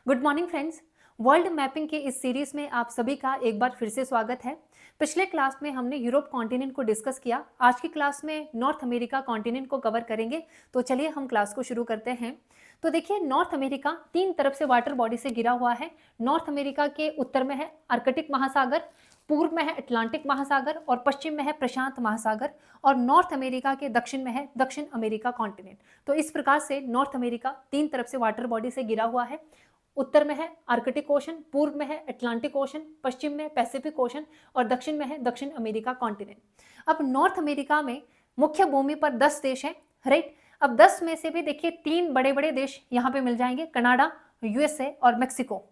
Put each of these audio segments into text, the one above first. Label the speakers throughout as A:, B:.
A: Good morning friends. World mapping के इस series में आप सभी का एक बार फिर से स्वागत है। पिछले क्लास में हमने यूरोप कॉन्टिनेंट को डिस्कस किया। आज की क्लास में नॉर्थ अमेरिका कॉन्टिनेंट को कवर करेंगे। तो चलिए हम क्लास को शुरू करते हैं। तो देखिए, नॉर्थ अमेरिका तीन तरफ से वाटर बॉडी से घिरा हुआ है। नॉर्थ अमेरिका के उत्तर में है आर्कटिक महासागर, पूर्व में है अटलांटिक महासागर और पश्चिम में है प्रशांत महासागर, और नॉर्थ अमेरिका के दक्षिण में है दक्षिण अमेरिका कॉन्टिनेंट। तो इस प्रकार से नॉर्थ अमेरिका तीन तरफ से वाटर बॉडी से घिरा हुआ है। उत्तर में है आर्कटिक ओशन, पूर्व में है अटलांटिक ओशन, पश्चिम में पैसिफिक ओशन और दक्षिण में है दक्षिण अमेरिका कॉन्टिनेंट। अब नॉर्थ अमेरिका में मुख्य भूमि पर 10 देश हैं, राइट। अब 10 में से भी देखिए तीन बड़े बड़े देश यहाँ पे मिल जाएंगे, कनाडा, यूएसए और मेक्सिको।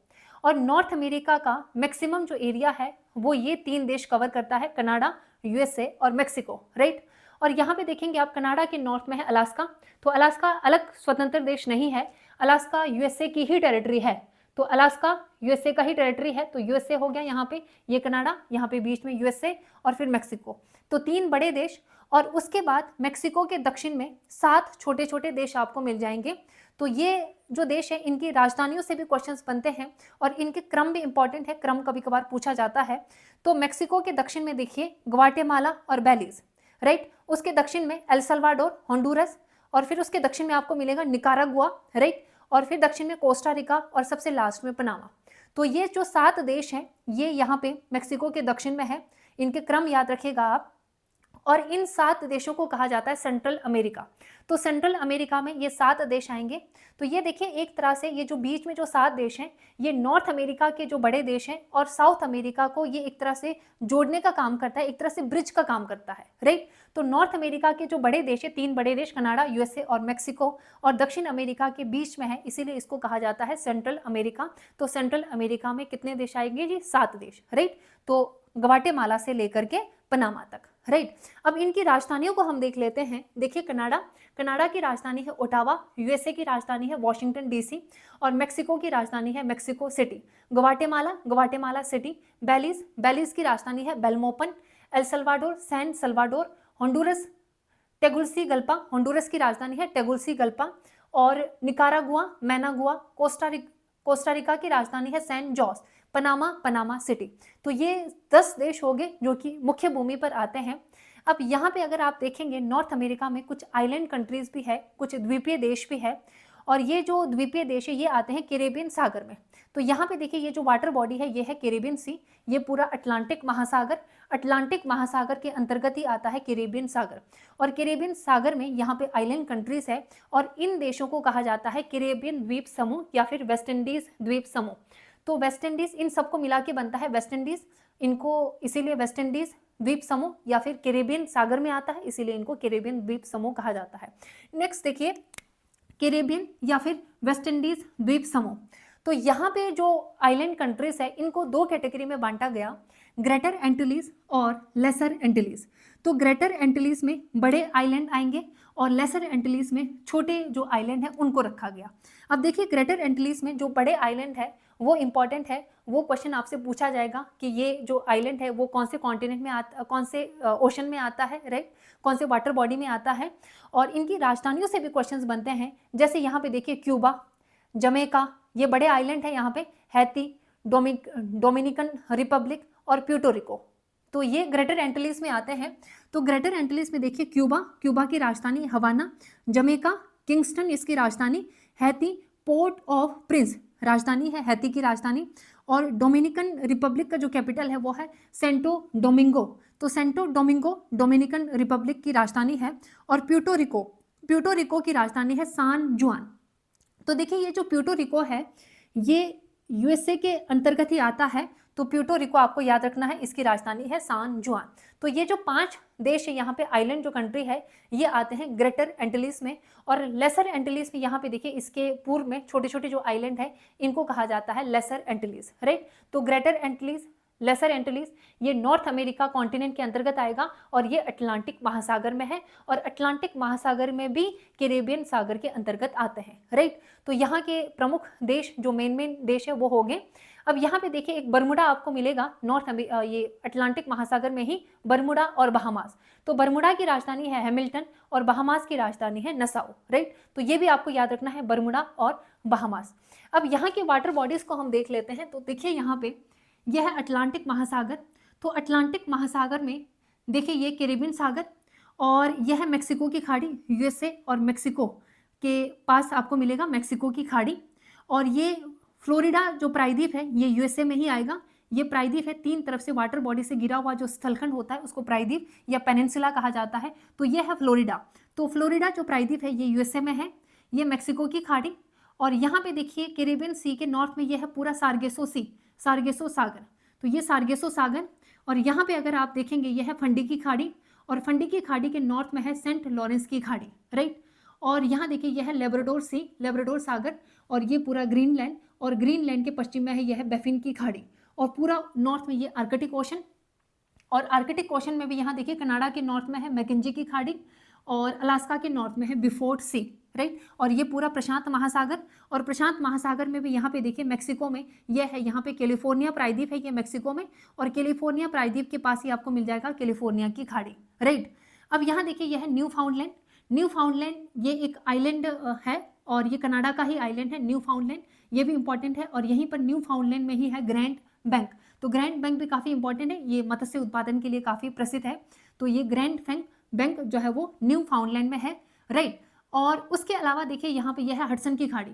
A: और नॉर्थ अमेरिका का मैक्सिमम जो एरिया है वो ये तीन देश कवर करता है, कनाडा, यूएसए और मेक्सिको, राइट। और यहाँ पे देखेंगे आप, कनाडा के नॉर्थ में है अलास्का। तो अलास्का अलग स्वतंत्र देश नहीं है, अलास्का यूएसए की ही टेरिटरी है। तो अलास्का यूएसए का ही टेरिटरी है, तो यूएसए हो गया यहाँ पे, ये कनाडा, यहाँ पे बीच में यूएसए और फिर मेक्सिको। तो तीन बड़े देश। और उसके बाद मेक्सिको के दक्षिण में 7 छोटे छोटे देश आपको मिल जाएंगे। तो ये जो देश है इनकी राजधानियों से भी क्वेश्चंस बनते हैं और इनके क्रम भी इंपॉर्टेंट है, क्रम कभी कभार पूछा जाता है। तो मेक्सिको के दक्षिण में देखिए ग्वाटेमाला और बेलीज, राइट। उसके दक्षिण में एल सल्वाडोर, होंडुरस, और फिर उसके दक्षिण में आपको मिलेगा निकारागुआ, राइट। और फिर दक्षिण में कोस्टा रिका और सबसे लास्ट में पनामा। तो ये जो 7 देश हैं ये यहाँ पे मेक्सिको के दक्षिण में है, इनके क्रम याद रखिएगा आप। और इन 7 देशों को कहा जाता है सेंट्रल अमेरिका। तो सेंट्रल अमेरिका में ये 7 देश आएंगे। तो ये देखिए, एक तरह से ये जो बीच में जो 7 देश हैं ये नॉर्थ अमेरिका के जो बड़े देश हैं और साउथ अमेरिका को ये एक तरह से जोड़ने का काम करता है, एक तरह से ब्रिज का काम करता है, राइट। तो नॉर्थ अमेरिका के जो बड़े देश है, 3 बड़े देश, कनाडा, यूएसए और मेक्सिको, और दक्षिण अमेरिका के बीच में है, इसीलिए इसको कहा जाता है सेंट्रल अमेरिका। तो सेंट्रल अमेरिका में कितने देश आएंगे जी? 7 देश, राइट। तो ग्वाटेमाला से लेकर के पनामा तक, राइट। अब इनकी राजधानियों को हम देख लेते हैं। देखिए, कनाडा की राजधानी है ओटावा, यूएसए की राजधानी है वॉशिंगटन डीसी और मेक्सिको की राजधानी है Mexico City. Guatemala City. Belize की राजधानी है Belmopan. El Salvador, San Salvador. Honduras, Tegucigalpa, Honduras की राजधानी है टेगुलसीगल्पा। और निकारागुआ, मैनागुआ। कोस्टारिका की राजधानी है सैन जोस। Panama city. तो ये 10 देश हो गए जो कि मुख्य भूमि पर आते हैं। अब यहाँ पे अगर आप देखेंगे, नॉर्थ अमेरिका में कुछ आइलैंड कंट्रीज भी है, कुछ द्वीपीय देश भी है, और ये जो द्वीपीय देश है ये आते हैं कैरेबियन सागर में। तो यहाँ पे देखिए, ये जो वाटर बॉडी है ये है कैरेबियन सी, ये पूरा अटलांटिक महासागर के अंतर्गत ही आता है कैरेबियन सागर। और कैरेबियन सागर में यहाँ पे आइलैंड कंट्रीज है और इन देशों को कहा जाता है कैरेबियन द्वीप समूह या फिर वेस्ट इंडीज द्वीप समूह। तो वेस्ट इंडीज इन सबको मिला के बनता है वेस्ट इंडीज, इनको इसीलिए वेस्ट इंडीज द्वीप समूह, या फिर कैरेबियन सागर में आता है इसीलिए इनको कैरेबियन द्वीप समूह कहा जाता है। नेक्स्ट देखिए, कैरेबियन या फिर वेस्ट इंडीज द्वीप समूह। तो यहाँ पे जो आइलैंड कंट्रीज है इनको 2 कैटेगरी में बांटा गया, ग्रेटर एंटिलीज और लेसर एंटिलीज। तो ग्रेटर एंटिलीज में बड़े आइलैंड आएंगे और लेसर एंटिलीज में छोटे जो आइलैंड है उनको रखा गया। अब देखिए, ग्रेटर एंटिलीज में जो बड़े आइलैंड है वो इंपॉर्टेंट है, वो क्वेश्चन आपसे पूछा जाएगा कि ये जो आइलैंड है वो कौन से कॉन्टिनेंट में आता, कौन से ओशन में आता है, राइट, कौन से वाटर बॉडी में आता है। और इनकी राजधानियों से भी क्वेश्चंस बनते हैं। जैसे यहाँ पे देखिए, क्यूबा, जमैका, ये बड़े आइलैंड है यहाँ पे, हैती, डोमिनिकन रिपब्लिक और प्यूर्टो रिको। तो ये ग्रेटर एंटिलीज में आते हैं। तो ग्रेटर एंटिलीज में देखिए, क्यूबा की राजधानी हवाना, जमैका किंगस्टन इसकी राजधानी, हैती पोर्ट ऑफ प्रिंस राजधानी है हैती की राजधानी, और डोमिनिकन रिपब्लिक का जो कैपिटल है वो है सेंटो डोमिंगो। तो सेंटो डोमिंगो डोमिनिकन रिपब्लिक की राजधानी है। और प्यूर्टो रिको की राजधानी है सान जुआन। तो देखिए, ये जो प्यूर्टो रिको है ये यूएसए के अंतर्गत ही आता है। तो प्यूर्टो रिको आपको याद रखना है, इसकी राजधानी है सान जुआन। तो ये जो 5 देश है यहाँ पे, आइलैंड जो कंट्री है, ये आते हैं ग्रेटर एंटिलीज में। और लेसर एंटिलीज में यहाँ पे देखिए, इसके पूर्व में छोटे छोटे जो आइलैंड है इनको कहा जाता है लेसर एंटिलीज, राइट। तो ग्रेटर एंटिलीज, लेसर एंटिलीज, ये नॉर्थ अमेरिका कॉन्टिनेंट के अंतर्गत आएगा और ये अटलांटिक महासागर में है और अटलांटिक महासागर में भी कैरेबियन सागर के अंतर्गत आते हैं, राइट। तो यहाँ के प्रमुख देश जो मेन देश है वो हो गए। अब यहाँ पे देखिए एक बरमुडा आपको मिलेगा ये अटलांटिक महासागर में ही, बरमुडा और बहामास। तो बरमुडा की राजधानी है हैमिल्टन और बहामास की राजधानी है नसाउ, राइट। तो ये भी आपको याद रखना है, बरमुडा और बहामास। अब यहाँ के वाटर बॉडीज को हम देख लेते हैं। तो देखिए यहाँ पे यह है अटलांटिक महासागर। तो अटलांटिक महासागर में देखिए ये कैरेबियन सागर और यह है मेक्सिको की खाड़ी, यूएसए और मेक्सिको के पास आपको मिलेगा मेक्सिको की खाड़ी। और ये फ्लोरिडा जो प्रायद्वीप है ये यूएसए में ही आएगा। ये प्रायद्वीप है, तीन तरफ से वाटर बॉडी से घिरा हुआ जो स्थलखंड होता है उसको प्रायद्वीप या पेनिनसुला कहा जाता है। तो ये है फ्लोरिडा। तो फ्लोरिडा जो प्रायद्वीप है ये यूएसए में है, ये मेक्सिको की खाड़ी। और यहाँ पे देखिए कैरेबियन सी के नॉर्थ में ये है पूरा सार्गेसो सी, सार्गेसो सागर। तो ये सार्गेसो सागर। और यहाँ पे अगर आप देखेंगे यह है फंडी की खाड़ी और फंडी की खाड़ी के नॉर्थ में है सेंट लॉरेंस की खाड़ी, राइट। और यहाँ देखिए यह है लेब्राडोर सी, लेब्राडोर सागर और ये पूरा ग्रीनलैंड, और ग्रीनलैंड के पश्चिम में है यह बैफिन की खाड़ी और पूरा नॉर्थ में ये आर्कटिक ओशन। और आर्कटिक ओशन में भी यहाँ देखिए कनाडा के नॉर्थ में है मैकेंजी की खाड़ी और अलास्का के नॉर्थ में है बिफोर्ड सी, राइट। और ये पूरा प्रशांत महासागर, और प्रशांत महासागर में भी यहाँ पे देखिए मेक्सिको में यह है, यहाँ पे कैलिफोर्निया प्रायद्वीप है ये मेक्सिको में, और कैलिफोर्निया प्रायद्वीप के पास ही आपको मिल जाएगा कैलिफोर्निया की खाड़ी, राइट। अब यहाँ देखिए यह है न्यू फाउंडलैंड। न्यू फाउंडलैंड ये एक आइलैंड है और ये कनाडा का ही आइलैंड है न्यू फाउंडलैंड, ये भी इंपॉर्टेंट है। और यहीं पर न्यू फाउंडलैंड में ही है ग्रैंड बैंक। तो ग्रैंड बैंक भी काफ़ी इंपॉर्टेंट है, ये मत्स्य उत्पादन के लिए काफ़ी प्रसिद्ध है। तो ये ग्रैंड बैंक जो है वो न्यू फाउंडलैंड में है, राइट। और उसके अलावा देखिए यहाँ पे यह है हडसन की खाड़ी।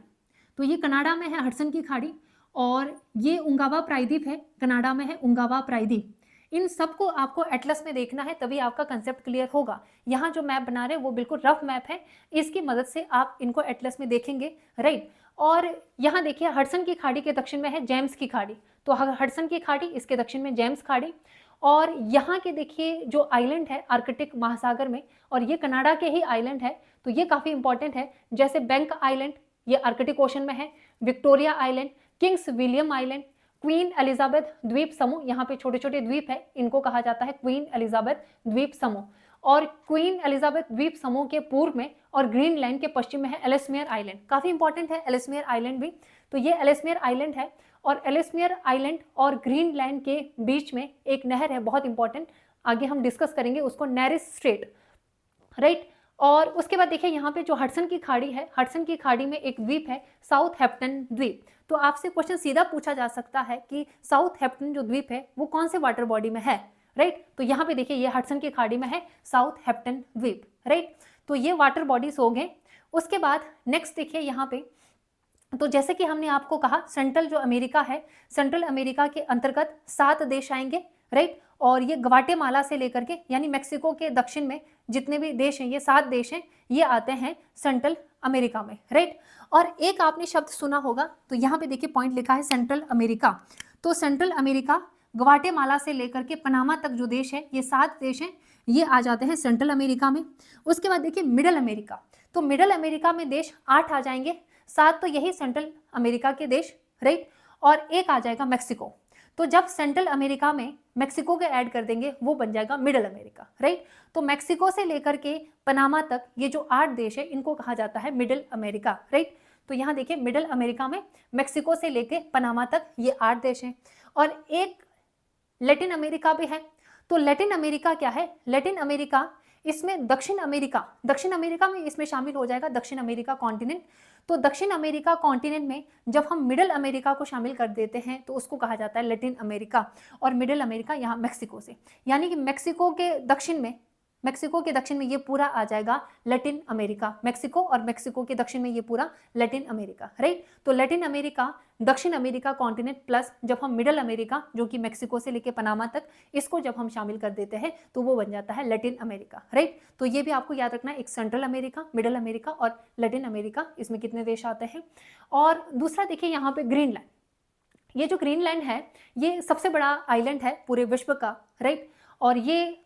A: तो ये कनाडा में है हडसन की खाड़ी और ये उंगावा प्रायद्वीप है, कनाडा में है उंगावा प्रायद्वीप। इन सबको आपको एटलस में देखना है तभी आपका कंसेप्ट क्लियर होगा। यहाँ जो मैप बना रहे हैं वो बिल्कुल रफ मैप है, इसकी मदद से आप इनको एटलस में देखेंगे, राइट। और यहाँ देखिए हडसन की खाड़ी के दक्षिण में है जेम्स की खाड़ी। तो हडसन की खाड़ी, इसके दक्षिण में जेम्स खाड़ी। और यहाँ के देखिए जो आइलैंड है आर्कटिक महासागर में, और ये कनाडा के ही आइलैंड है, तो ये काफ़ी इंपॉर्टेंट है। जैसे बैंक आइलैंड ये आर्कटिक ओशन में है, Victoria island, Kings William island, queen Elizabeth द्वीप समूह, यहाँ पे छोटे छोटे द्वीप है, इनको कहा जाता है क्वीन एलिजाबेथ द्वीप समूह। और क्वीन एलिजाबेथ द्वीप समूह के पूर्व में और ग्रीनलैंड के पश्चिम में है एलिसमेयर आइलैंड, काफ़ी इंपॉर्टेंट है एलिसमेयर आइलैंड भी। तो ये एलिसमेयर आइलैंड है और एलिसमेयर आइलैंड और ग्रीनलैंड के बीच में एक नहर है बहुत इंपॉर्टेंट, आगे हम डिस्कस करेंगे उसको, नेरिस स्ट्रेट, राइट। और उसके बाद देखिए यहाँ पे जो हडसन की खाड़ी है, हडसन की खाड़ी में एक द्वीप है साउथ हैम्पटन द्वीप। तो आपसे क्वेश्चन सीधा पूछा जा सकता है कि साउथ हैम्पटन जो द्वीप है वो कौन से वाटर बॉडी में है, राइट। तो यहाँ पे देखिए ये हडसन की खाड़ी में है साउथ हैम्पटन द्वीप, राइट। तो ये वाटर बॉडीज हो गए। उसके बाद नेक्स्ट देखिए यहाँ पे, तो जैसे कि हमने आपको कहा सेंट्रल जो अमेरिका है, सेंट्रल अमेरिका के अंतर्गत 7 देश आएंगे, राइट। और ये ग्वाटेमाला से लेकर के यानी मेक्सिको के दक्षिण में जितने भी देश हैं, ये 7 देश हैं, ये आते हैं सेंट्रल अमेरिका में, राइट। और एक आपने शब्द सुना होगा, तो यहाँ पे देखिए पॉइंट लिखा है सेंट्रल अमेरिका। तो सेंट्रल अमेरिका ग्वाटेमाला से लेकर के पनामा तक जो देश है, ये 7 देश हैं, ये आ जाते हैं सेंट्रल अमेरिका में। उसके बाद देखिए मिडल अमेरिका, तो मिडल अमेरिका में देश 8 आ जाएंगे, 7 तो यही सेंट्रल अमेरिका के देश, राइट। और एक आ जाएगा मेक्सिको। तो जब सेंट्रल अमेरिका में मेक्सिको के ऐड कर देंगे वो बन जाएगा मिडल अमेरिका, राइट। तो मेक्सिको से लेकर के पनामा तक ये जो 8 देश है इनको कहा जाता है मिडल अमेरिका, राइट। तो यहाँ देखिए मिडल अमेरिका में मेक्सिको से लेके पनामा तक ये 8 देश हैं। और एक लैटिन अमेरिका भी है। तो लैटिन अमेरिका क्या है, लैटिन अमेरिका इसमें दक्षिण अमेरिका में इसमें शामिल हो जाएगा दक्षिण अमेरिका कॉन्टिनेंट। तो दक्षिण अमेरिका कॉन्टिनेंट में जब हम मिडल अमेरिका को शामिल कर देते हैं तो उसको कहा जाता है लैटिन अमेरिका, और मिडल अमेरिका यहाँ मेक्सिको से, यानी कि मेक्सिको के दक्षिण में ये पूरा आ जाएगा लैटिन अमेरिका, मेक्सिको और मेक्सिको के दक्षिण में ये पूरा लैटिन अमेरिका, राइट। तो लैटिन अमेरिका, दक्षिण अमेरिका कॉन्टिनेंट प्लस जब हम मिडल अमेरिका जो कि मेक्सिको से लेके पनामा तक, इसको जब हम शामिल कर देते हैं तो वो बन जाता है लैटिन अमेरिका, राइट। तो ये भी आपको याद रखना है, एक सेंट्रल अमेरिका, मिडल अमेरिका और लैटिन अमेरिका, इसमें कितने देश आते हैं। और दूसरा देखिए यहाँ पे ग्रीनलैंड, ये जो ग्रीनलैंड है ये सबसे बड़ा आइलैंड है पूरे विश्व का, राइट। और ये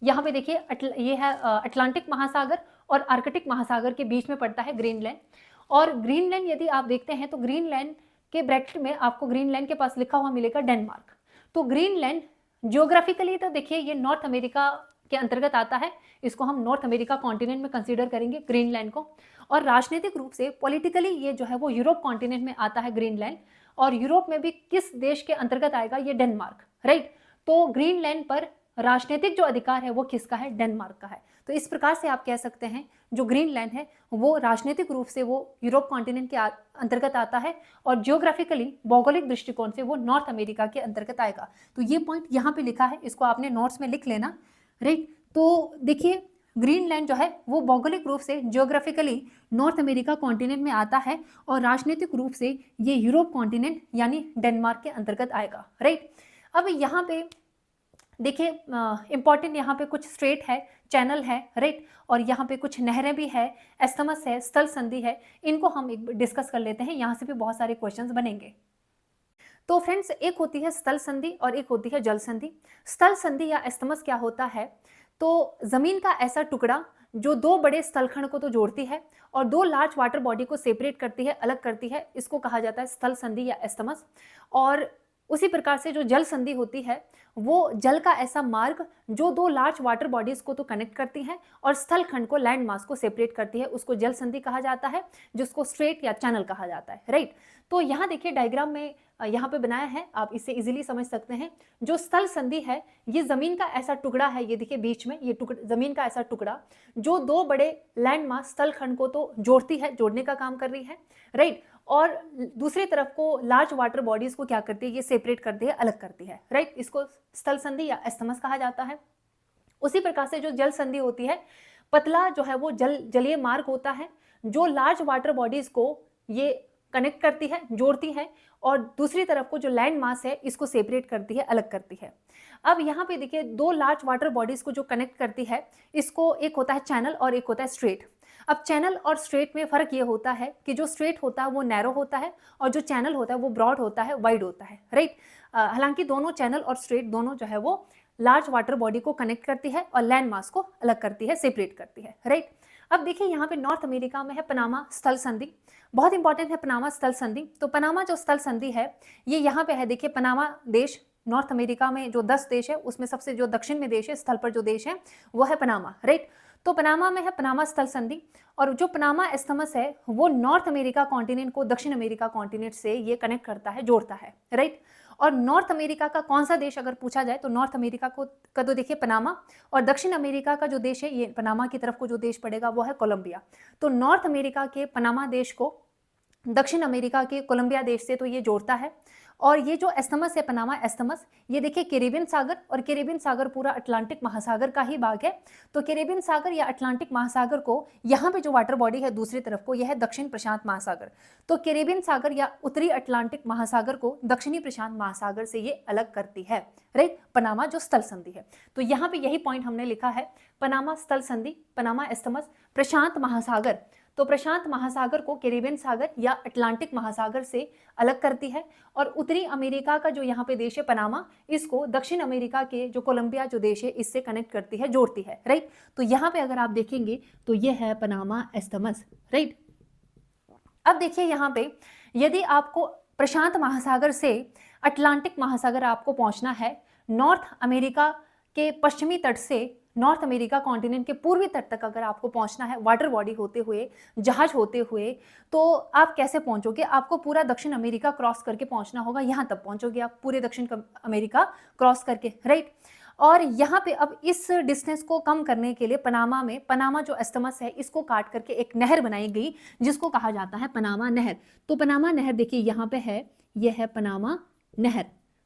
A: यहाँ पे देखिए ये है अटलांटिक महासागर और आर्कटिक महासागर के बीच में पड़ता है ग्रीनलैंड। और ग्रीनलैंड यदि आप देखते हैं तो ग्रीनलैंड के ब्रैकेट में आपको ग्रीनलैंड के पास लिखा हुआ मिलेगा डेनमार्क। तो ग्रीनलैंड जियोग्राफिकली तो देखिए ये नॉर्थ अमेरिका के अंतर्गत आता है, इसको हम नॉर्थ अमेरिका कॉन्टिनेंट में कंसीडर करेंगे ग्रीनलैंड को। और राजनीतिक रूप से पॉलिटिकली ये जो है वो यूरोप कॉन्टिनेंट में आता है ग्रीनलैंड, और यूरोप में भी किस देश के अंतर्गत आएगा, ये डेनमार्क, राइट। तो ग्रीनलैंड पर राजनीतिक जो अधिकार है वो किसका है, डेनमार्क का है। तो इस प्रकार से आप कह सकते हैं जो ग्रीनलैंड है वो राजनीतिक रूप से वो यूरोप कॉन्टिनेंट के अंतर्गत आता है, और जियोग्राफिकली भौगोलिक दृष्टिकोण से वो नॉर्थ अमेरिका के अंतर्गत आएगा। तो ये पॉइंट यहाँ पे लिखा है, इसको आपने नोट्स में लिख लेना, राइट। तो देखिए ग्रीनलैंड जो है वो भौगोलिक रूप से जियोग्राफिकली नॉर्थ अमेरिका कॉन्टिनेंट में आता है, और राजनीतिक रूप से ये यूरोप कॉन्टिनेंट यानी डेनमार्क के अंतर्गत आएगा, राइट। अब यहाँ पे देखिए इंपॉर्टेंट यहाँ पे कुछ स्ट्रेट है, चैनल है, राइट, और यहाँ पे कुछ नहरें भी है, एस्थमस है, स्थल संधि है, इनको हम एक डिस्कस कर लेते हैं, यहाँ से भी बहुत सारे क्वेश्चंस बनेंगे। तो फ्रेंड्स एक होती है स्थल संधि और एक होती है जल संधि। स्थल संधि या एस्थमस क्या होता है, तो जमीन का ऐसा टुकड़ा जो दो बड़े स्थलखंड को तो जोड़ती है और दो लार्ज वाटर बॉडी को सेपरेट करती है, अलग करती है, इसको कहा जाता है स्थल संधि या एस्थमस। और उसी प्रकार से जो जल संधि होती है वो जल का ऐसा मार्ग जो दो लार्ज वाटर बॉडीज को तो कनेक्ट करती है और स्थल खंड को, लैंड मास को सेपरेट करती है, उसको जल संधि कहा जाता है, जिसको स्ट्रेट या चैनल कहा जाता है, राइट। तो यहाँ देखिए डायग्राम में यहाँ पे बनाया है, आप इसे इजीली समझ सकते हैं। जो स्थल संधि है ये जमीन का ऐसा टुकड़ा है, ये देखिए बीच में ये जमीन का ऐसा टुकड़ा जो दो बड़े लैंड मास स्थल खंड को तो जोड़ती है, जोड़ने का काम कर रही है, राइट। और दूसरी तरफ को लार्ज वाटर बॉडीज को क्या करती है, ये सेपरेट करती है, अलग करती है, राइट। इसको स्थल संधि या एस्थमस कहा जाता है। उसी प्रकार से जो जल संधि होती है, पतला जो है वो जलीय मार्ग होता है जो लार्ज वाटर बॉडीज को ये कनेक्ट करती है, जोड़ती है, और दूसरी तरफ को जो लैंड मास है इसको सेपरेट करती है, अलग करती है। अब यहाँ पे देखिए दो लार्ज वाटर बॉडीज को जो कनेक्ट करती है, इसको एक होता है चैनल और एक होता है स्ट्रेट। अब चैनल और स्ट्रेट में फर्क ये होता है कि जो स्ट्रेट होता है वो नैरो होता है और जो चैनल होता है वो ब्रॉड होता है, वाइड होता है, राइट। हालांकि दोनों चैनल और स्ट्रेट दोनों जो है वो लार्ज वाटर बॉडी को कनेक्ट करती है और लैंड मास को अलग करती है, सेपरेट करती है, राइट। अब देखिए यहाँ पे नॉर्थ अमेरिका में है पनामा स्थल संधि, बहुत इंपॉर्टेंट है पनामा स्थल संधि। तो पनामा जो स्थल संधि है ये यहाँ पे है, देखिए पनामा देश नॉर्थ अमेरिका में जो 10 देश है उसमें सबसे जो दक्षिण में देश है, स्थल पर जो देश है वो है पनामा, राइट। तो पनामा में है पनामा स्थल संधि, और जो पनामा एस्थमस है वो नॉर्थ अमेरिका कॉन्टिनेंट को दक्षिण अमेरिका कॉन्टिनेंट से ये कनेक्ट करता है, जोड़ता है, राइट। और नॉर्थ अमेरिका का कौन सा देश अगर पूछा जाए तो नॉर्थ अमेरिका को का तो देखिए पनामा, और दक्षिण अमेरिका का जो देश है ये पनामा की तरफ को जो देश पड़ेगा वो है कोलंबिया। तो नॉर्थ अमेरिका के पनामा देश को दक्षिण अमेरिका के कोलंबिया देश से तो ये जोड़ता है। और ये जो एस्थमस है, पनामा एस्थमस, ये देखिए कैरिबियन सागर, और कैरिबियन सागर पूरा अटलांटिक महासागर का ही भाग है। तो कैरिबियन सागर या अटलांटिक महासागर को यहाँ पे जो वाटर बॉडी है दूसरी तरफ को, यह है दक्षिण प्रशांत महासागर। तो कैरिबियन सागर या उत्तरी अटलांटिक महासागर को दक्षिणी प्रशांत महासागर से ये अलग करती है, राइट, पनामा जो स्थल संधि है। तो यहाँ पे यही पॉइंट हमने लिखा है, पनामा स्थल संधि, पनामा एस्थमस, प्रशांत महासागर। तो प्रशांत महासागर को कैरिबियन सागर या अटलांटिक महासागर से अलग करती है, और उत्तरी अमेरिका का जो यहाँ पे देश है पनामा, इसको दक्षिण अमेरिका के जो कोलंबिया जो देश है इससे कनेक्ट करती है, जोड़ती है, राइट। तो यहाँ पे अगर आप देखेंगे तो ये है पनामा एस्थमस, राइट। अब देखिए यहाँ पे यदि आपको प्रशांत महासागर से अटलांटिक महासागर आपको पहुँचना है, नॉर्थ अमेरिका के पश्चिमी तट से नॉर्थ अमेरिका कॉन्टिनेंट के पूर्वी तट तक अगर आपको पहुंचना है वाटर बॉडी होते हुए, जहाज होते हुए, तो आप कैसे पहुंचोगे? आपको पूरा दक्षिण अमेरिका क्रॉस करके पहुंचना होगा, यहाँ तक पहुंचोगे आप पूरे दक्षिण अमेरिका क्रॉस करके, राइट। और यहाँ पे अब इस डिस्टेंस को कम करने के लिए पनामा में, पनामा जो एस्थमस है इसको काट करके एक नहर बनाई गई जिसको कहा जाता है पनामा नहर। तो पनामा नहर देखिए यहाँ पे है, ये है पनामा नहर,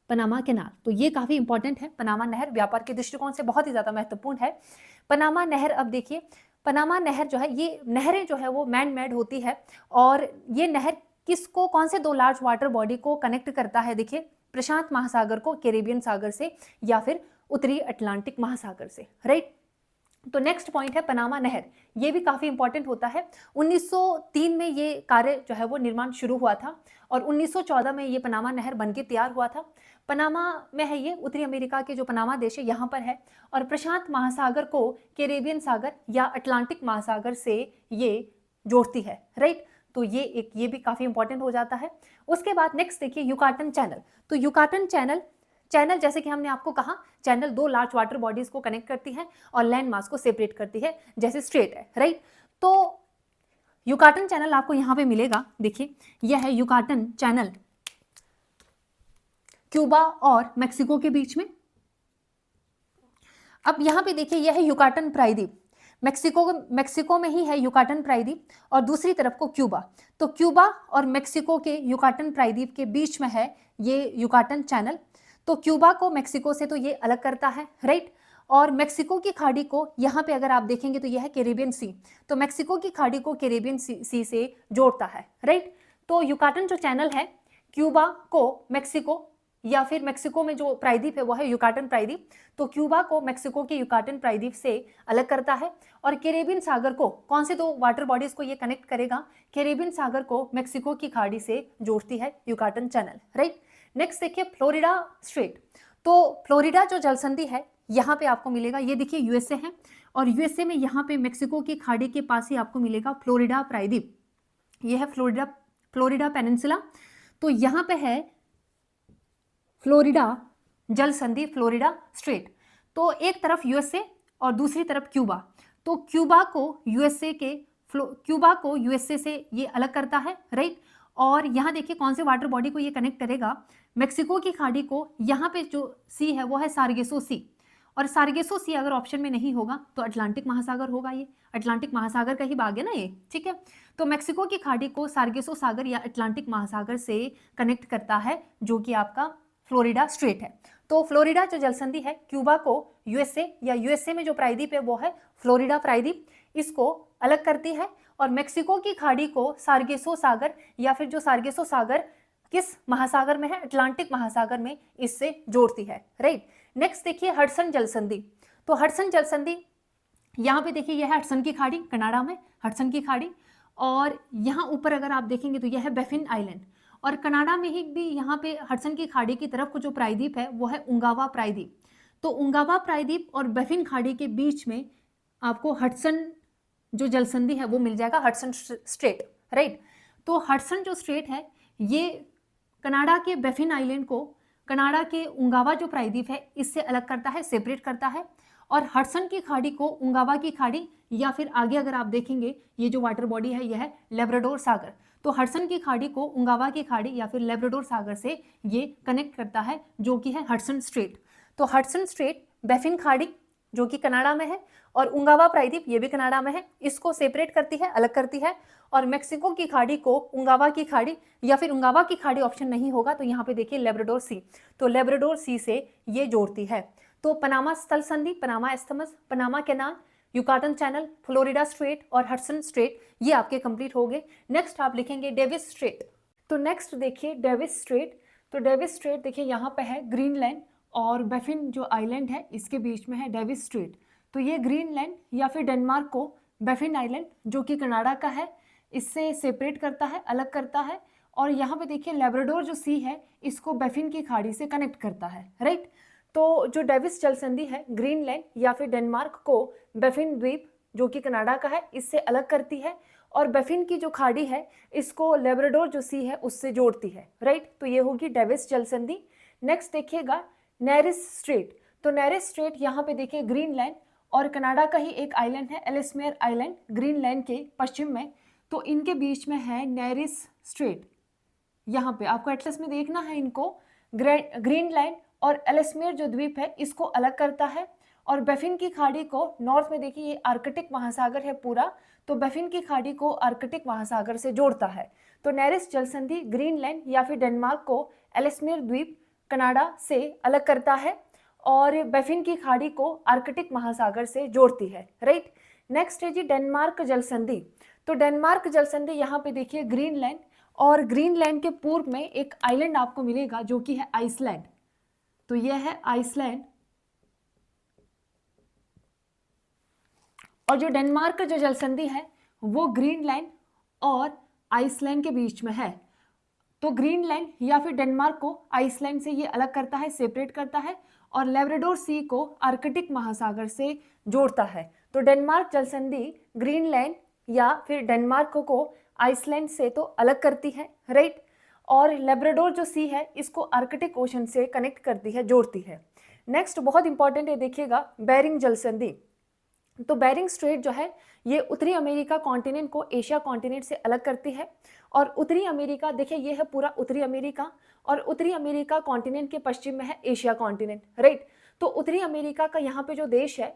A: पनामा कैनाल। तो ये काफ़ी इंपॉर्टेंट है, पनामा नहर व्यापार के दृष्टिकोण से बहुत ही ज़्यादा महत्वपूर्ण है पनामा नहर। अब देखिए पनामा नहर जो है, ये नहरें जो है वो मैन मेड होती है, और ये नहर किसको, कौन से दो लार्ज वाटर बॉडी को कनेक्ट करता है? देखिए प्रशांत महासागर को कैरिबियन सागर से या फिर उत्तरी अटलांटिक महासागर से, राइट। तो नेक्स्ट पॉइंट है पनामा नहर, ये भी काफ़ी इंपॉर्टेंट होता है। 1903 में ये कार्य जो है वो निर्माण शुरू हुआ था, और 1914 में ये पनामा नहर बनके तैयार हुआ था। पनामा में है ये, उत्तरी अमेरिका के जो पनामा देश है यहाँ पर है, और प्रशांत महासागर को कैरेबियन सागर या अटलांटिक महासागर से ये जोड़ती है, राइट। तो ये भी काफ़ी इंपॉर्टेंट हो जाता है। उसके बाद नेक्स्ट देखिए युकाटन चैनल। तो युकाटन चैनल चैनल, जैसे कि हमने आपको कहा, चैनल दो लार्ज वाटर बॉडीज को कनेक्ट करती है और लैंड मास को सेपरेट करती है, जैसे स्ट्रेट है, राइट। तो युकाटन चैनल आपको यहां पे मिलेगा, देखिए यह है युकाटन चैनल क्यूबा और मेक्सिको के बीच में। अब यहां पे देखिए यह है युकाटन प्रायद्वीप, मेक्सिको में ही है युकाटन प्रायद्वीप और दूसरी तरफ को क्यूबा। तो क्यूबा और मेक्सिको के युकाटन प्रायद्वीप के बीच में है ये युकाटन चैनल। तो क्यूबा को मेक्सिको से तो ये अलग करता है, राइट। और मेक्सिको की खाड़ी को यहाँ पे अगर आप देखेंगे तो यह है कैरेबियन सी, तो मेक्सिको की खाड़ी को कैरेबियन सी से जोड़ता है, राइट। तो युकाटन जो चैनल है क्यूबा को मेक्सिको, या फिर मेक्सिको में जो प्रायद्वीप है वो है युकाटन प्रायद्वीप, तो क्यूबा को मेक्सिको के युकाटन प्रायद्वीप से अलग करता है। और कैरेबियन सागर को, कौन से दो वाटर बॉडीज को ये कनेक्ट करेगा, कैरेबियन सागर को मेक्सिको की खाड़ी से जोड़ती है युकाटन चैनल, राइट। नेक्स्ट देखिए फ्लोरिडा स्ट्रेट। तो फ्लोरिडा जो जलसंधि है यहाँ पे आपको मिलेगा, ये देखिए यूएसए है और यूएसए में यहाँ पे मेक्सिको की खाड़ी के पास ही आपको मिलेगा फ्लोरिडा प्रायद्वीप, ये है फ्लोरिडा पेनिनसुला। तो यहाँ पे है फ्लोरिडा जल संधि, फ्लोरिडा स्ट्रेट। तो एक तरफ यूएसए और दूसरी तरफ क्यूबा, तो क्यूबा को यूएसए से ये अलग करता है, राइट। और यहाँ देखिए कौन से वाटर बॉडी को ये कनेक्ट करेगा, मेक्सिको की खाड़ी को, यहाँ पे जो सी है वो है सार्गेसो सी, और सार्गेसो सी अगर ऑप्शन में नहीं होगा तो अटलांटिक महासागर होगा, ये अटलांटिक महासागर का ही भाग है ना ये, ठीक है। तो मेक्सिको की खाड़ी को सार्गेसो सागर या अटलांटिक महासागर से कनेक्ट करता है, जो कि आपका फ्लोरिडा स्ट्रेट है। तो फ्लोरिडा जो जलसंधि है क्यूबा को यूएसए या यूएसए में जो प्रायद्वीप है वो है फ्लोरिडा प्रायद्वीप, इसको अलग करती है। और मेक्सिको की खाड़ी को सार्गेसो सागर, या फिर जो सार्गेसो सागर किस महासागर में है, अटलांटिक महासागर में, इससे जोड़ती है, राइट। नेक्स्ट देखिए हडसन जलसंधि। तो हडसन जलसंधि यहाँ पे देखिए यह है हडसन की खाड़ी, कनाडा में हडसन की खाड़ी, और यहाँ ऊपर अगर आप देखेंगे तो यह है बैफिन आइलैंड। और कनाडा में ही भी यहाँ पे हडसन की खाड़ी की तरफ को जो प्रायद्वीप है वो है उंगावा प्रायद्वीप। तो उंगावा प्रायद्वीप और बैफिन खाड़ी के बीच में आपको हडसन जो जलसंधि है वो मिल जाएगा, हडसन स्ट्रेट, राइट। तो हडसन जो स्ट्रेट है ये कनाडा के बैफिन आइलैंड को कनाडा के उंगावा जो प्रायद्वीप है इससे अलग करता है, सेपरेट करता है। और हडसन की खाड़ी को उंगावा की खाड़ी, या फिर आगे अगर आप देखेंगे ये जो वाटर बॉडी है यह है लेब्राडोर सागर। तो हडसन की खाड़ी को उंगावा की खाड़ी या फिर लेब्राडोर सागर से ये कनेक्ट करता है, जो कि है हडसन स्ट्रेट। तो हडसन स्ट्रेट बैफिन खाड़ी जो कि कनाडा में है और उंगावा प्रायद्वीप ये भी कनाडा में है, इसको सेपरेट करती है, अलग करती है। और मेक्सिको की खाड़ी को उंगावा की खाड़ी, या फिर उंगावा की खाड़ी ऑप्शन नहीं होगा तो यहाँ पे देखिए लेब्राडोर सी, तो लेब्राडोर सी से ये जोड़ती है। तो पनामा स्थल संधि, Panama isthmus, Panama canal, Yucatan channel, Florida straight और हडसन स्ट्रेट, ये आपके कंप्लीट हो गए। नेक्स्ट आप लिखेंगे डेविस स्ट्रेट। तो नेक्स्ट देखिए डेविस स्ट्रेट। तो डेविस स्ट्रेट देखिए यहाँ पे है ग्रीनलैंड और बैफिन जो आइलैंड है इसके बीच में है डेविस स्ट्रेट। तो ये ग्रीनलैंड या फिर डेनमार्क को बैफिन आइलैंड जो कि कनाडा का है इससे सेपरेट करता है, अलग करता है। और यहाँ पे देखिए लेब्राडोर जो सी है इसको बैफिन की खाड़ी से कनेक्ट करता है, राइट। तो जो डेविस जलसंधि है ग्रीनलैंड या फिर डेनमार्क को बैफिन द्वीप जो कि कनाडा का है इससे अलग करती है, और बैफिन की जो खाड़ी है इसको लेब्राडोर जो सी है उससे जोड़ती है, राइट। तो ये होगी डेविस जलसंधि। नेक्स्ट देखिएगा नेरिस स्ट्रेट। तो नेरिस स्ट्रेट यहाँ पे देखिए ग्रीनलैंड और कनाडा का ही एक आइलैंड है एलिसमेयर आइलैंड, ग्रीनलैंड के पश्चिम में, तो इनके बीच में है नेरिस स्ट्रेट। यहाँ पे आपको एटलस में देखना है इनको, ग्रीनलैंड और एलिसमेयर जो द्वीप है इसको अलग करता है। और बैफिन की खाड़ी को नॉर्थ में देखिए ये आर्कटिक महासागर है पूरा, तो बैफिन की खाड़ी को आर्कटिक महासागर से जोड़ता है। तो नेरिस जलसंधि ग्रीनलैंड या फिर डेनमार्क को एलिसमेयर द्वीप कनाडा से अलग करता है और बैफिन की खाड़ी को आर्कटिक महासागर से जोड़ती है, राइट। नेक्स्ट है जी डेनमार्क जलसंधि। तो डेनमार्क जलसंधि यहाँ पे देखिए ग्रीनलैंड और ग्रीनलैंड के पूर्व में एक आइलैंड आपको मिलेगा जो कि है आइसलैंड। तो यह है आइसलैंड, और जो डेनमार्क का जो जलसंधि है वो ग्रीनलैंड और आइसलैंड के बीच में है। तो ग्रीनलैंड या फिर डेनमार्क को आइसलैंड से ये अलग करता है, सेपरेट करता है, और लेब्राडोर सी को आर्कटिक महासागर से जोड़ता है। तो डेनमार्क जलसंधि ग्रीनलैंड या फिर डेनमार्क को आइसलैंड से तो अलग करती है, राइट।
B: और लेब्राडोर जो सी है इसको आर्कटिक ओशन से कनेक्ट करती है, जोड़ती है। नेक्स्ट बहुत इंपॉर्टेंट है, देखिएगा बेरिंग जलसंधि। तो बेरिंग स्ट्रेट जो है ये उत्तरी अमेरिका कॉन्टिनेंट को एशिया कॉन्टिनेंट से अलग करती है। और उत्तरी अमेरिका, देखिए ये है पूरा उत्तरी अमेरिका, और उत्तरी अमेरिका कॉन्टिनेंट के पश्चिम में है एशिया कॉन्टिनेंट, राइट। तो उत्तरी अमेरिका का यहाँ पे जो देश है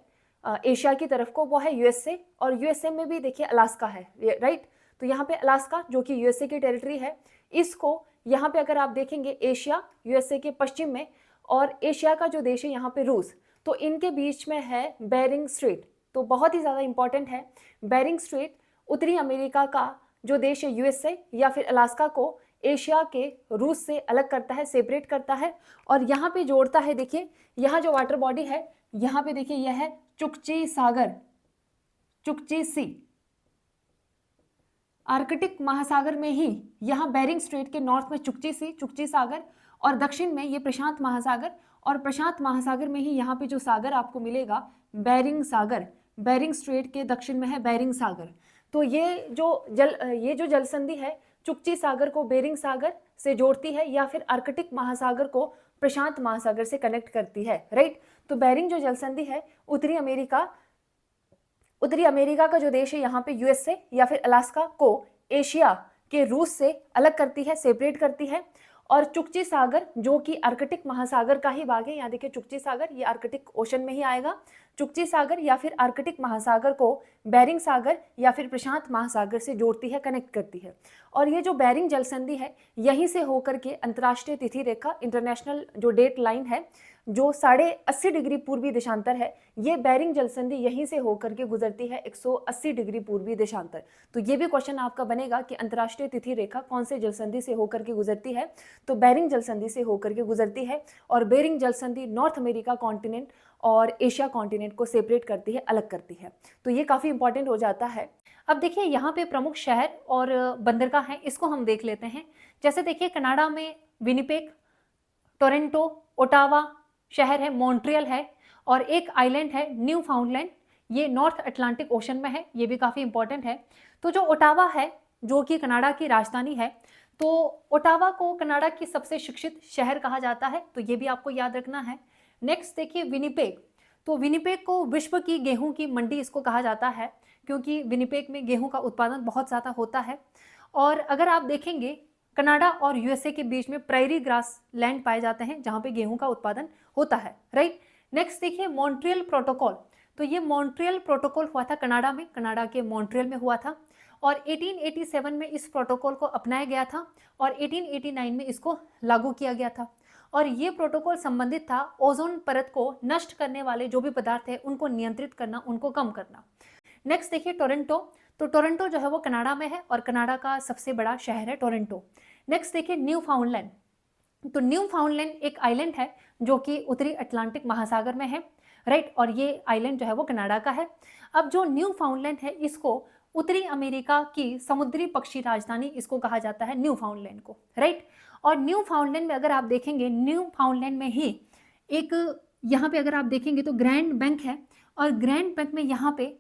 B: एशिया की तरफ को, वो है यूएसए, और यूएसए में भी देखिए अलास्का है, राइट। तो यहाँ पे अलास्का जो कि यूएसए की टेरिटरी है, इसको यहाँ पे अगर आप देखेंगे एशिया यूएसए के पश्चिम में, और एशिया का जो देश है यहाँ पे रूस, तो इनके बीच में है बेरिंग स्ट्रेट। तो बहुत ही ज़्यादा इंपॉर्टेंट है बेरिंग स्ट्रेट। उत्तरी अमेरिका का जो देश है यूएसए या फिर अलास्का को एशिया के रूस से अलग करता है, सेपरेट करता है, और यहाँ पे जोड़ता है। देखिए यहाँ जो वाटर बॉडी है, यहाँ पे देखिए यह है चुकची सागर, चुकची सी। आर्कटिक महासागर में ही यहाँ बेरिंग स्ट्रेट के नॉर्थ में चुकची सी, चुकची सागर, और दक्षिण में ये प्रशांत महासागर, और प्रशांत महासागर में ही यहाँ पे जो सागर आपको मिलेगा बेरिंग सागर, बेरिंग स्ट्रेट के दक्षिण में है बेरिंग सागर। तो ये जो जलसंधि है चुकची सागर को बेरिंग सागर से जोड़ती है, या फिर आर्कटिक महासागर को प्रशांत महासागर से कनेक्ट करती है, राइट। तो बेरिंग जो जलसंधि है उत्तरी अमेरिका का जो देश है यहाँ पे यूएसए या फिर अलास्का को एशिया के रूस से अलग करती है, सेपरेट करती है। और चुकची सागर जो कि आर्कटिक महासागर का ही भाग है, यहाँ देखिए चुकची सागर, ये आर्कटिक ओशन में ही आएगा। चुकची सागर या फिर आर्कटिक महासागर को बेरिंग सागर या फिर प्रशांत महासागर से जोड़ती है, कनेक्ट करती है। और ये जो बेरिंग जलसंधि है यहीं से होकर के अंतर्राष्ट्रीय तिथि रेखा, इंटरनेशनल जो डेट लाइन है, जो 80.5 डिग्री पूर्वी देशांतर है, ये बेरिंग जलसंधि यहीं से होकर के गुजरती है 180 डिग्री पूर्वी देशांतर। तो ये भी क्वेश्चन आपका बनेगा कि अंतर्राष्ट्रीय तिथि रेखा कौन से जलसंधि से होकर के गुजरती है, तो बेरिंग जलसंधि से होकर के गुजरती है। और बेरिंग जलसंधि नॉर्थ अमेरिका कॉन्टिनेंट और एशिया कॉन्टिनेंट को सेपरेट करती है, अलग करती है। तो ये काफ़ी इंपॉर्टेंट हो जाता है।
A: अब देखिए यहाँ पे प्रमुख शहर और बंदरगाह हैं, इसको हम देख लेते हैं। जैसे देखिए कनाडा में विनिपेग, टोरंटो, ओटावा शहर है, मॉन्ट्रियल है, और एक आइलैंड है न्यू फाउंडलैंड, ये नॉर्थ अटलांटिक ओशन में है, ये भी काफ़ी इंपॉर्टेंट है। तो जो ओटावा है जो कि कनाडा की राजधानी है, तो ओटावा को कनाडा की सबसे शिक्षित शहर कहा जाता है, तो ये भी आपको याद रखना है। नेक्स्ट देखिए विनिपेग, तो विनिपेग को विश्व की गेहूं की मंडी इसको कहा जाता है, क्योंकि विनिपेग में गेहूं का उत्पादन बहुत ज़्यादा होता है। और अगर आप देखेंगे कनाडा और यूएसए के बीच में प्रेरी ग्रास लैंड पाए जाते हैं जहाँ पे गेहूं का उत्पादन होता है, राइट। नेक्स्ट देखिए मॉन्ट्रियल प्रोटोकॉल, तो ये मॉन्ट्रियल प्रोटोकॉल हुआ था कनाडा में, कनाडा के मॉन्ट्रियल में हुआ था, और 1887 में इस प्रोटोकॉल को अपनाया गया था, और 1889 में इसको लागू किया गया था। और ये प्रोटोकॉल संबंधित था ओजोन परत को नष्ट करने वाले जो भी पदार्थ है उनको नियंत्रित करना, उनको कम करना। नेक्स्ट देखिए टोरंटो, तो टोरंटो जो है वो कनाडा में है, और कनाडा का सबसे बड़ा शहर है टोरंटो। नेक्स्ट देखिए न्यू फाउंडलैंड, तो न्यू फाउंडलैंड एक आइलैंड है जो कि उत्तरी अटलांटिक महासागर में है, राइट, और ये आइलैंड जो है वो कनाडा का है। अब जो न्यू फाउंडलैंड है इसको उत्तरी अमेरिका की समुद्री पक्षी राजधानी इसको कहा जाता है, न्यू फाउंडलैंड को, राइट। और न्यू फाउंडलैंड में अगर आप देखेंगे, न्यू फाउंडलैंड में ही एक यहाँ पे अगर आप देखेंगे तो ग्रैंड बैंक है, और ग्रैंड बैंक में यहाँ पे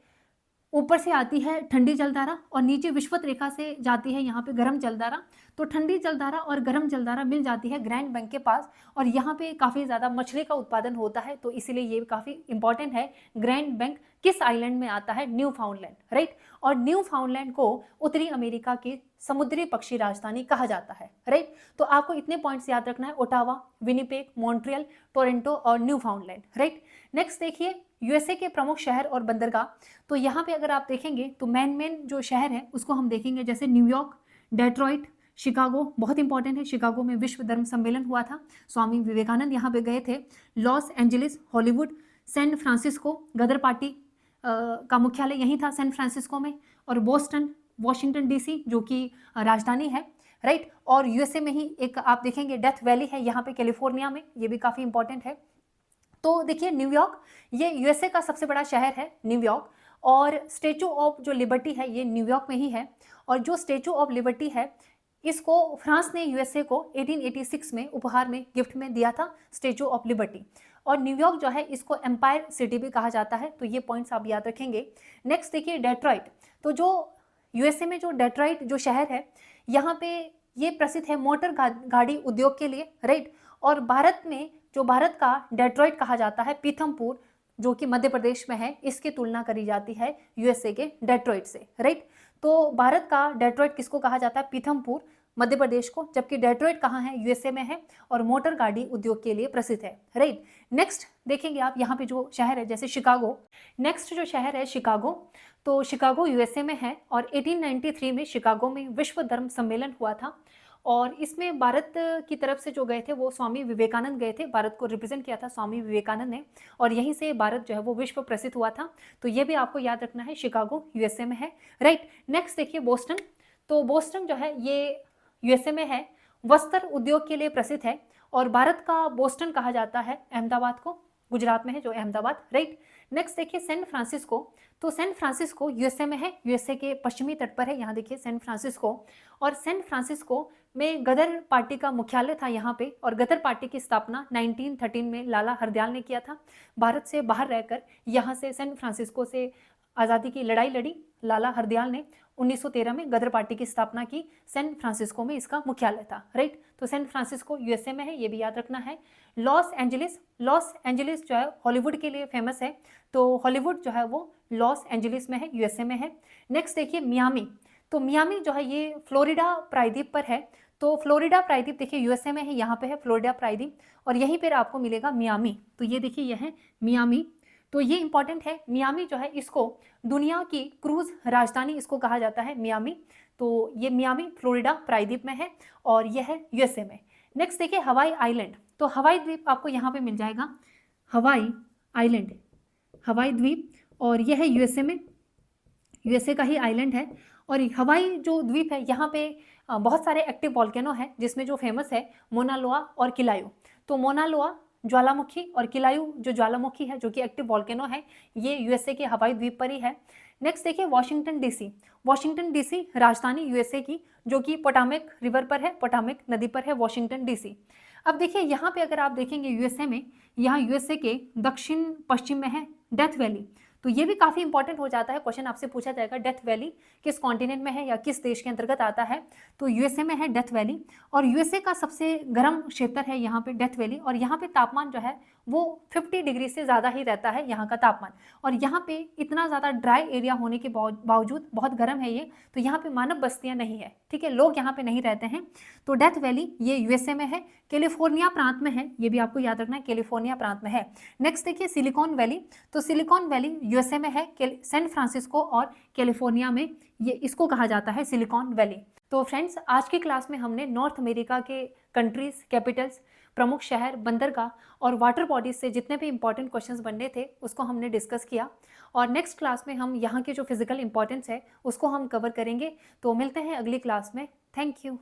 A: ऊपर से आती है ठंडी जलधारा और नीचे विषुवत रेखा से जाती है यहाँ पे गर्म जलधारा। तो ठंडी जलधारा और गर्म जलधारा मिल जाती है ग्रैंड बैंक के पास, और यहाँ पे काफ़ी ज़्यादा मछली का उत्पादन होता है, तो इसीलिए ये काफ़ी इंपॉर्टेंट है। ग्रैंड बैंक किस आइलैंड में आता है? New फाउंडलैंड, right. और न्यू फाउंडलैंड को उत्तरी अमेरिका की समुद्री पक्षी राजधानी कहा जाता है, राइट। तो आपको इतने पॉइंट्स याद रखना है, ओटावा, विनिपेग, मॉन्ट्रियल, टोरंटो और न्यू फाउंडलैंड, राइट। नेक्स्ट देखिए यूएसए के प्रमुख शहर और बंदरगाह, तो यहाँ पे अगर आप देखेंगे तो मेन जो शहर है उसको हम देखेंगे, जैसे न्यूयॉर्क, डेट्रॉइट, शिकागो, बहुत इंपॉर्टेंट है। शिकागो में विश्व धर्म सम्मेलन हुआ था, स्वामी विवेकानंद यहाँ पे गए थे। Los Angeles, Hollywood, San Francisco, Ghadar Party का मुख्यालय यहीं था सैन फ्रांसिस्को में, और बोस्टन, वॉशिंगटन डीसी जो कि राजधानी है, राइट। और यूएसए में ही एक आप देखेंगे डेथ वैली है यहाँ पे कैलिफोर्निया में, ये भी काफ़ी इंपॉर्टेंट है। तो देखिए न्यूयॉर्क, ये यूएसए का सबसे बड़ा शहर है न्यूयॉर्क, और स्टैचू ऑफ जो लिबर्टी है ये न्यूयॉर्क में ही है। और जो स्टैचू ऑफ लिबर्टी है इसको फ्रांस ने यूएसए को 1886 में उपहार में, गिफ्ट में दिया था, स्टैचू ऑफ लिबर्टी। और न्यूयॉर्क जो है इसको एम्पायर सिटी भी कहा जाता है, तो ये पॉइंट्स आप याद रखेंगे। नेक्स्ट देखिए डेट्रॉइट, तो जो यूएसए में जो डेट्रॉइट जो शहर है, यहाँ पे ये प्रसिद्ध है मोटर गाड़ी उद्योग के लिए, राइट। और भारत में जो भारत का डेट्रॉइट कहा जाता है, पीथमपुर जो कि मध्य प्रदेश में है, इसकी तुलना करी जाती है यूएसए के डेट्रॉइट से, राइट। तो भारत का डेट्रॉइट किसको कहा जाता है? पीथमपुर मध्य प्रदेश को, जबकि डेट्रॉइट कहाँ है? यूएसए में है और मोटर गाड़ी उद्योग के लिए प्रसिद्ध है, राइट। नेक्स्ट देखेंगे आप यहाँ पे जो शहर है जैसे शिकागो, नेक्स्ट जो शहर है शिकागो, तो शिकागो यूएसए में है और 1893 में शिकागो में विश्व धर्म सम्मेलन हुआ था और इसमें भारत की तरफ से जो गए थे वो स्वामी विवेकानंद गए थे, भारत को रिप्रेजेंट किया था स्वामी विवेकानंद ने और यहीं से भारत जो है वो विश्व प्रसिद्ध हुआ था। तो ये भी आपको याद रखना है, शिकागो यूएसए में है, राइट। नेक्स्ट देखिए बोस्टन, तो बोस्टन जो है ये यूएसए में है, वस्त्र उद्योग के लिए प्रसिद्ध है और भारत का बोस्टन कहा जाता है अहमदाबाद को, गुजरात में है जो अहमदाबाद, राइट। नेक्स्ट देखिए सैन फ्रांसिस्को, तो सैन फ्रांसिस्को यूएसए में है, यूएसए के पश्चिमी तट पर है, यहाँ देखिए सैन फ्रांसिस्को। और सैन फ्रांसिस्को में गदर पार्टी का मुख्यालय था यहाँ पे और गदर पार्टी की स्थापना 1913 में लाला हरदयाल ने किया था। भारत से बाहर रहकर यहाँ से सैन फ्रांसिस्को से आज़ादी की लड़ाई लड़ी लाला हरदयाल ने। 1913 में गदर पार्टी की स्थापना की, सैन फ्रांसिस्को में इसका मुख्यालय था, राइट। तो सैन फ्रांसिस्को यूएसए में है, ये भी याद रखना है। लॉस एंजलिस, लॉस एंजलिस जो है हॉलीवुड के लिए फेमस है, तो हॉलीवुड जो है वो लॉस एंजलिस में है, यूएसए में है। नेक्स्ट देखिए मियामी, तो मियामी जो है ये फ्लोरिडा प्रायद्वीप पर है, तो फ्लोरिडा प्रायद्वीप देखिए यूएसए में है, यहाँ पे है फ्लोरिडा प्रायद्वीप और यहीं पर आपको मिलेगा मियामी, तो ये देखिए यह है मियामी। तो ये इंपॉर्टेंट है, मियामी जो है इसको दुनिया की क्रूज राजधानी इसको कहा जाता है मियामी, तो ये मियामी फ्लोरिडा प्रायद्वीप में है और यह है यूएसए में। नेक्स्ट देखिए हवाई आइलैंड, तो हवाई द्वीप आपको यहाँ पे मिल जाएगा, हवाई आइलैंड, हवाई द्वीप और यह है यूएसए में, यूएसए का ही आइलैंड है। और हवाई जो द्वीप है यहाँ पे बहुत सारे एक्टिव वॉल्केनो है, जिसमें जो फेमस है मोना लोआ और किलायू। तो मोना लोआ ज्वालामुखी और किलायू जो ज्वालामुखी है जो कि एक्टिव वॉल्केनो है, ये यूएसए के हवाई द्वीप पर ही है। नेक्स्ट देखिए वाशिंगटन डीसी, वाशिंगटन डीसी राजधानी यूएसए की जो कि पोटामेक रिवर पर है, पोटामेक नदी पर है वाशिंगटन डीसी। अब देखिए यहाँ पे अगर आप देखेंगे यूएसए में, यहाँ यूएसए के दक्षिण पश्चिम में है डेथ वैली, तो ये भी काफ़ी इंपॉर्टेंट हो जाता है, क्वेश्चन आपसे पूछा जाएगा डेथ वैली किस कॉन्टिनेंट में है या किस देश के अंतर्गत आता है, तो यूएसए में है डेथ वैली। और यूएसए का सबसे गर्म क्षेत्र है यहाँ पे डेथ वैली और यहाँ पे तापमान जो है वो 50 डिग्री से ज़्यादा ही रहता है यहाँ का तापमान। और यहाँ पे इतना ज़्यादा ड्राई एरिया होने के बावजूद बहुत गर्म है ये, तो यहाँ पे मानव बस्तियाँ नहीं है, ठीक है, लोग यहाँ पे नहीं रहते हैं। तो डेथ वैली ये यूएसए में है, कैलिफोर्निया प्रांत में है, ये भी आपको याद रखना है, कैलिफोर्निया प्रांत में है। नेक्स्ट देखिए सिलिकॉन वैली, तो सिलिकॉन वैली यूएसए में है, सैन फ्रांसिस्को और कैलिफोर्निया में, ये इसको कहा जाता है सिलिकॉन वैली। तो फ्रेंड्स आज की क्लास में हमने नॉर्थ अमेरिका के कंट्रीज, कैपिटल्स, प्रमुख शहर, बंदरगाह और वाटर बॉडीज से जितने भी इंपॉर्टेंट क्वेश्चंस बनने थे उसको हमने डिस्कस किया और नेक्स्ट क्लास में हम यहाँ के जो फिजिकल इंपॉर्टेंस है उसको हम कवर करेंगे। तो मिलते हैं अगली क्लास में, थैंक यू।